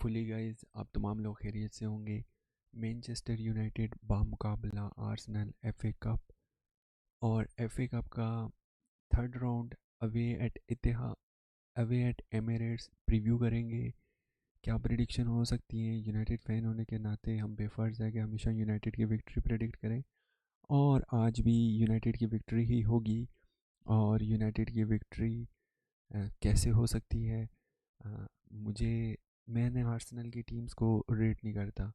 Hopefully guys आप तमाम लोग खैरियत से होंगे। मैनचेस्टर यूनाइटेड बामुकाबला आर्सेनल एफए कप और एफए कप का third round away at Etihad away at Emirates preview करेंगे। क्या प्रिडिक्शन हो सकती है? यूनाइटेड फ़ैन होने के नाते हम बेफर्ज है कि हमेशा यूनाइटेड की विक्ट्री प्रेडिक्ट करें और आज भी यूनाइटेड की विक्ट्री ही होगी। और यूनाइटेड की विक्ट्री कैसे हो सकती है? मुझे मैंने आर्सेनल की टीम्स को रेट नहीं करता।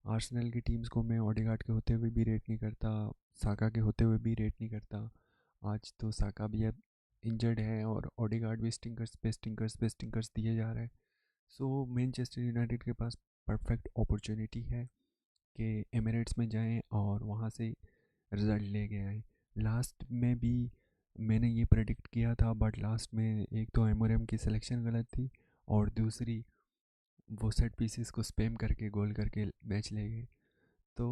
आर्सेनल की टीम्स को मैं ओडेगार्ड के होते हुए भी रेट नहीं करता, साका के होते हुए भी रेट नहीं करता। आज तो साका भी अब इंजर्ड है और ओडेगार्ड भी स्टिंकर्स पे स्टिंकर्स पे स्टिंकर्स दिए जा रहे हैं। सो मैनचेस्टर यूनाइटेड के पास परफेक्ट अपॉर्चुनिटी है कि एमिरेट्स में जाएं और वहाँ से रिज़ल्ट ले के आएँ। लास्ट में भी मैंने ये प्रेडिक्ट किया था, बट लास्ट में एक तो एमोरम की सिलेक्शन गलत थी और दूसरी वो सेट पीसेस को स्पैम करके गोल करके मैच ले गए। तो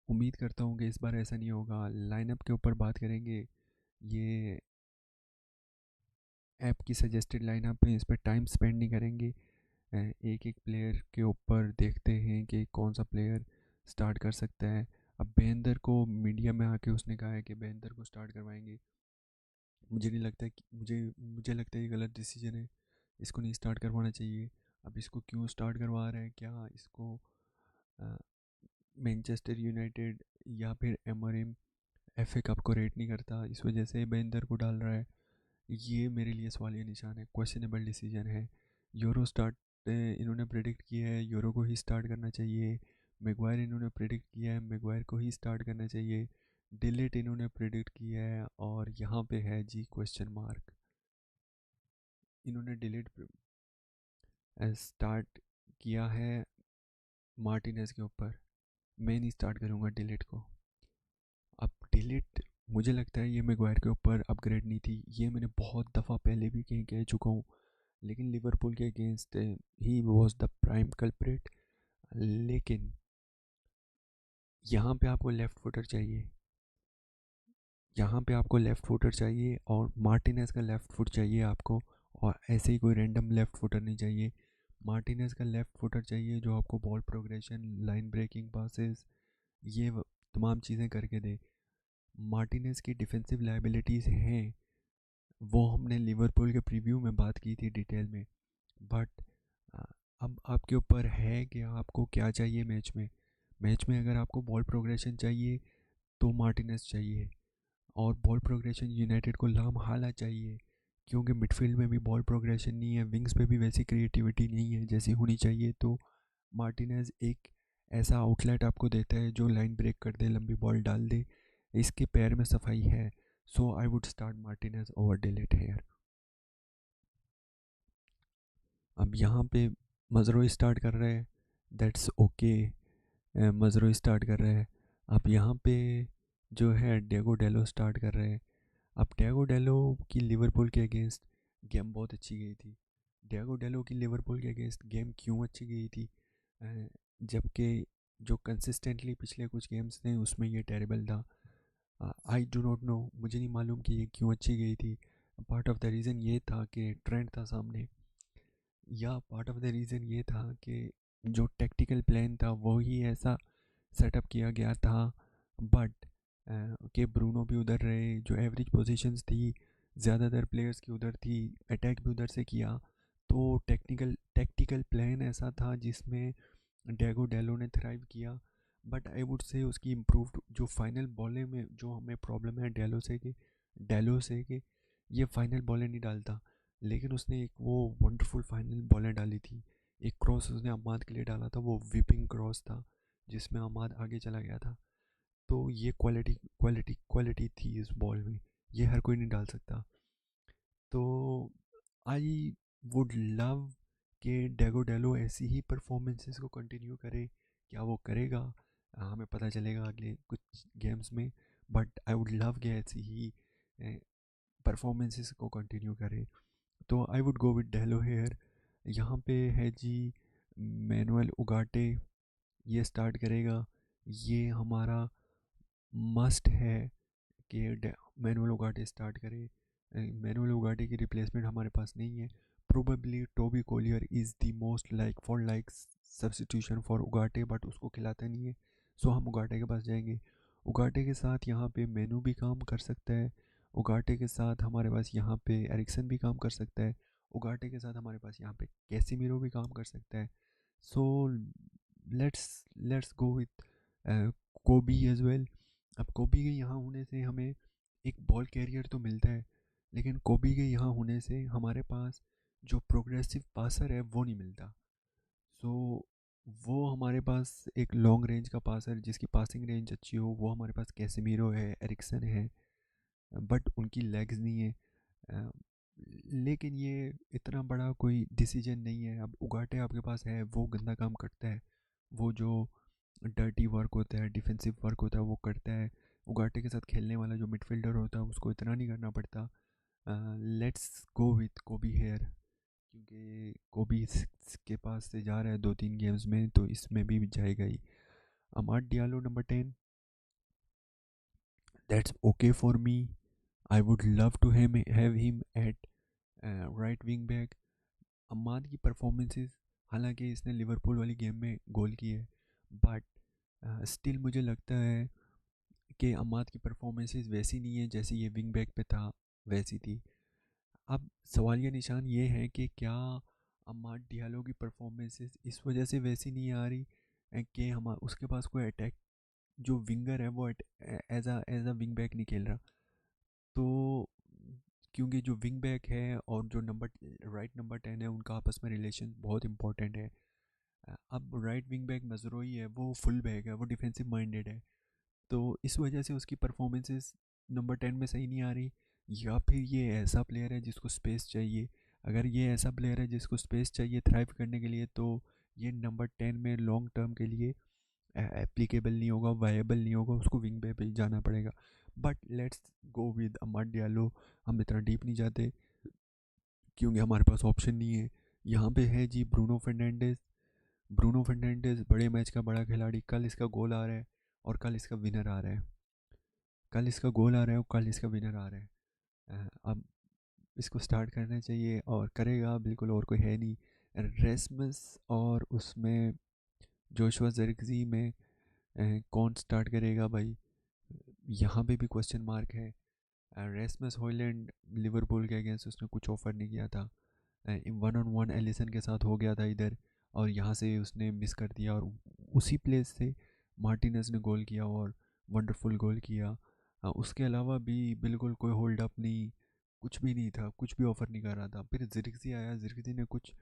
उम्मीद करता हूँ कि इस बार ऐसा नहीं होगा। लाइनअप के ऊपर बात करेंगे। ये ऐप की सजेस्टेड लाइनअप है, इस पर टाइम स्पेंड नहीं करेंगे। एक एक प्लेयर के ऊपर देखते हैं कि कौन सा प्लेयर स्टार्ट कर सकता है। अब बेंदर को मीडिया में आके उसने कहा है कि बेंदर को स्टार्ट करवाएंगे। मुझे नहीं लगता कि मुझे लगता है ये गलत डिसीजन है। इसको नहीं स्टार्ट करवाना चाहिए। अब इसको क्यों स्टार्ट करवा रहे हैं? क्या इसको मैनचेस्टर यूनाइटेड या फिर एमोरिम एफए कप को रेट नहीं करता, इस वजह से बेंदर को डाल रहा है? ये मेरे लिए सवालिया निशान है, क्वेश्चनेबल डिसीजन है। यूरो स्टार्ट इन्होंने प्रेडिक्ट किया है, यूरो को ही स्टार्ट करना चाहिए। मैगवायर इन्होंने प्रेडिक्ट किया है, मैगवायर को ही स्टार्ट करना चाहिए। डिलीट इन्होंने प्रेडिक्ट किया है और यहाँ पे है जी क्वेश्चन मार्क। इन्होंने डिलीट स्टार्ट किया है मार्टिनेज के ऊपर। मैं नहीं स्टार्ट करूँगा डिलीट को। अब डिलीट मुझे लगता है ये मैगवायर के ऊपर अपग्रेड नहीं थी, ये मैंने बहुत दफ़ा पहले भी कहीं कह चुका हूँ। लेकिन लिवरपूल के against he was the prime culprit. लेकिन यहाँ पे आपको लेफ़्ट फुटर चाहिए, यहाँ पे आपको लेफ़्ट फुटर चाहिए और मार्टिनेज का लेफ़्ट फुट चाहिए आपको। और ऐसे ही कोई रैंडम लेफ़्ट फुटर नहीं चाहिए। मार्टिनेज का लेफ़्ट फुटर चाहिए जो आपको ball progression, line breaking passes, ये तमाम चीज़ें करके दे। मार्टिनेज की डिफेंसिव लाइबिलिटीज़ हैं, वो हमने लिवरपूल के प्रीव्यू में बात की थी डिटेल में। बट अब आपके ऊपर है कि आपको क्या चाहिए मैच में। मैच में अगर आपको बॉल प्रोग्रेशन चाहिए तो मार्टिनेज चाहिए, और बॉल प्रोग्रेशन यूनाइटेड को लामहाला चाहिए, क्योंकि मिडफील्ड में भी बॉल प्रोग्रेशन नहीं है, विंग्स पे भी वैसी क्रिएटिविटी नहीं है जैसी होनी चाहिए। तो मार्टिनेज एक ऐसा आउटलेट आपको देता है जो लाइन ब्रेक कर दे, लंबी बॉल डाल दे, इसके पैर में सफाई है। So I would start Martinez over de Ligt here. अब यहाँ पे मजरो स्टार्ट कर रहे हैं, दैट्स ओके। मजरो स्टार्ट कर रहे हैं। अब यहाँ पे जो है डेगो डेलो स्टार्ट कर रहे हैं। अब डेगो डेलो की लिवरपूल के अगेंस्ट गेम बहुत अच्छी गई थी। डेगो डेलो की लिवरपूल के अगेंस्ट गेम क्यों अच्छी गई थी? जबकि जो कंसिस्टेंटली पिछले कुछ गेम्स थे उसमें ये टेरेबल था। आई डू नॉट नो, मुझे नहीं मालूम कि ये क्यों अच्छी गई थी। पार्ट ऑफ द रीज़न ये था कि ट्रेंड था सामने, या पार्ट ऑफ द रीज़न ये था कि जो टेक्टिकल प्लान था वो ही ऐसा सेटअप किया गया था। बट के ब्रूनो भी उधर रहे, जो एवरेज पोजीशंस थी ज़्यादातर प्लेयर्स की उधर थी, अटैक भी उधर से किया। तो टैक्टिकल प्लान ऐसा था जिसमें डेगो डेलो ने थ्राइव किया। बट आई वुड से उसकी इम्प्रूव्ड जो फाइनल बॉलें में जो हमें प्रॉब्लम है डेलो से कि ये फाइनल बॉलें नहीं डालता। लेकिन उसने एक वो वंडरफुल फाइनल बॉलें डाली थी। एक क्रॉस उसने अमाद के लिए डाला था, वो विपिंग क्रॉस था जिसमें अमाद आगे चला गया था। तो ये क्वालिटी थी इस बॉल में, ये हर कोई नहीं डाल सकता। तो आई वुड लव कि डेगो डेलो ऐसी ही परफॉर्मेंसेस को कंटिन्यू करे। क्या वो करेगा? हमें पता चलेगा अगले कुछ गेम्स में। बट आई वुड लव कि ऐसी ही परफॉर्मेंसेस को कंटिन्यू करे। तो I would go with Delo hair. यहाँ पे है जी मैनुअल उगाटे, ये स्टार्ट करेगा। ये हमारा मस्ट है कि मैनुअल उगाटे स्टार्ट करे। मैनुअल उगाटे की रिप्लेसमेंट हमारे पास नहीं है। Probably Toby Collyer is the most like for likes substitution for Ugarte, but उसको खिलाता नहीं है, सो हम उगाटे के पास जाएंगे। उगाटे के साथ यहाँ पे मेनू भी काम कर सकता है, उगाटे के साथ हमारे पास यहाँ पे एरिक्सन भी काम कर सकता है, उगाटे के साथ हमारे पास यहाँ पे कैसीमीरो भी काम कर सकता है। सो लेट्स गो विथ कोबी एज वेल। अब कोबी के यहाँ होने से हमें एक बॉल कैरियर तो मिलता है, लेकिन कोबी के यहाँ होने से हमारे पास जो प्रोग्रेसिव पासर है वो नहीं मिलता। सो वो हमारे पास एक लॉन्ग रेंज का पासर जिसकी पासिंग रेंज अच्छी हो, वो हमारे पास कैसेमीरो है, एरिक्सन है, बट उनकी लेग्स नहीं है। अ, लेकिन ये इतना बड़ा कोई डिसीजन नहीं है। अब उगाटे आपके पास है, वो गंदा काम करता है, वो जो डर्टी वर्क होता है, डिफेंसिव वर्क होता है वो करता है। उगाटे के साथ खेलने वाला जो मिडफील्डर होता है उसको इतना नहीं करना पड़ता। लेट्स गो विथ कोबी हेयर, क्योंकि कोबी के पास से जा रहा है 2-3 गेम्स में, तो इसमें भी जाएगा ही। Amad Diallo number 10, that's okay for me. I would love to have him at right wing back. Amad की परफॉर्मेंसेस, हालांकि इसने लिवरपूल वाली गेम में गोल किए, बट स्टिल मुझे लगता है कि अम्माद की परफॉर्मेंसेस वैसी नहीं है जैसी ये विंग बैक पे था वैसी थी। अब सवालिया निशान ये है कि क्या अम्माद डियालो की परफॉर्मेंसेस इस वजह से वैसी नहीं आ रही कि हम उसके पास कोई अटैक जो विंगर है वो एज अ विंग बैक नहीं खेल रहा। तो क्योंकि जो विंग बैक है और जो नंबर राइट नंबर 10 है उनका आपस में रिलेशन बहुत इंपॉर्टेंट है। अब राइट विंग बैक मजरोई है, वो फुल बैक है, वो डिफेंसिव माइंडेड है, तो इस वजह से उसकी परफॉर्मेंसेस नंबर 10 में सही नहीं आ रही। या फिर ये ऐसा प्लेयर है जिसको स्पेस चाहिए। अगर ये ऐसा प्लेयर है जिसको स्पेस चाहिए थ्राइव करने के लिए, तो ये नंबर 10 में लॉन्ग टर्म के लिए एप्लीकेबल नहीं होगा, वायबल नहीं होगा, उसको विंग पे ही जाना पड़ेगा। But let's go with Amar Diallo. हम इतना डीप नहीं जाते क्योंकि हमारे पास ऑप्शन नहीं है। यहाँ पे है जी ब्रूनो फर्नांडिस। ब्रूनो फर्नांडिस बड़े मैच का बड़ा खिलाड़ी, कल इसका गोल आ रहा है और कल इसका विनर आ रहा है, कल इसका गोल आ रहा है और कल इसका विनर आ रहा है। अब इसको स्टार्ट करना चाहिए और करेगा बिल्कुल, और कोई है नहीं। रेसमस और उसमें जोशुआ ज़िरक्ज़ी में कौन स्टार्ट करेगा भाई, यहाँ पे भी क्वेश्चन मार्क है। रेसमस हॉयलैंड लिवरपूल के अगेंस्ट उसने कुछ ऑफर नहीं किया था, 1-on-1 एलिसन के साथ हो गया था इधर, और यहाँ से उसने मिस कर दिया और उसी प्लेस से मार्टिनेज ने गोल किया और वंडरफुल गोल किया। उसके अलावा भी बिल्कुल कोई होल्ड अप नहीं, कुछ भी नहीं था, कुछ भी ऑफर नहीं कर रहा था। फिर ज़िरक्ज़ी आया, ज़िरक्ज़ी ने कुछ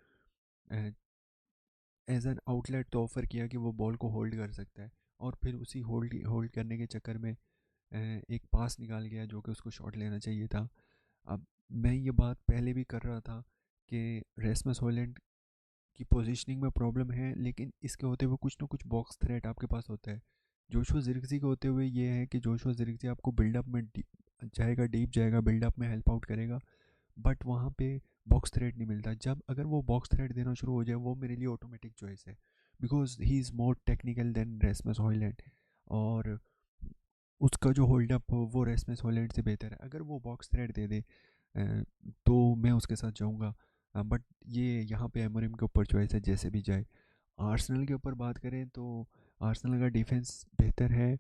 एज एन आउटलेट तो ऑफ़र किया कि वो बॉल को होल्ड कर सकता है, और फिर उसी होल्ड होल्ड करने के चक्कर में एक पास निकाल गया जो कि उसको शॉट लेना चाहिए था। अब मैं ये बात पहले भी कर रहा था कि रेसमस हॉयलैंड की पोजीशनिंग में प्रॉब्लम है, लेकिन इसके होते हुए कुछ ना कुछ बॉक्स थ्रेट आपके पास होता है। जोशुआ ज़िरक्ज़ी के होते हुए ये है कि जोशुआ ज़िरक्ज़ी आपको बिल्डअप में जाएगा, डीप जाएगा, बिल्डअप में हेल्प आउट करेगा, बट वहाँ पे बॉक्स थ्रेड नहीं मिलता। जब अगर वो बॉक्स थ्रेड देना शुरू हो जाए, वो मेरे लिए ऑटोमेटिक चॉइस है, because he is more technical than Rasmus Hojlund, और उसका जो होल्डअप हो वो रेसमस हॉयलैंड से बेहतर है। अगर वो बॉक्स थ्रेड दे दे तो मैं उसके साथ जाऊँगा, बट ये यहाँ पे एमोरिम के ऊपर चॉइस है जैसे भी जाए। आर्सेनल के ऊपर बात करें तो आर्सेनल का डिफेंस बेहतर है,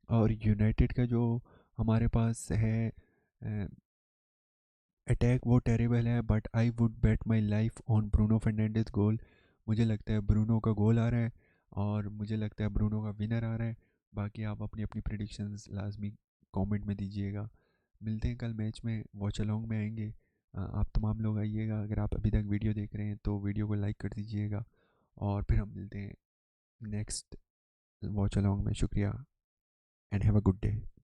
और यूनाइटेड का जो हमारे पास है अटैक वो टेरेबल है, but I would bet my life on Bruno Fernandes goal. मुझे लगता है ब्रूनो का गोल आ रहा है और मुझे लगता है ब्रूनो का विनर आ रहा है। बाकी आप अपनी अपनी प्रिडिक्शंस लाजमी कमेंट में दीजिएगा। मिलते हैं कल मैच में, वॉच अलॉन्ग में आएंगे। आप तमाम लोग आइएगा। अगर आप अभी तक वीडियो देख रहे हैं तो वीडियो को लाइक कर दीजिएगा, और फिर हम मिलते हैं नेक्स्ट वॉच अलॉन्ग में। शुक्रिया and have a good day.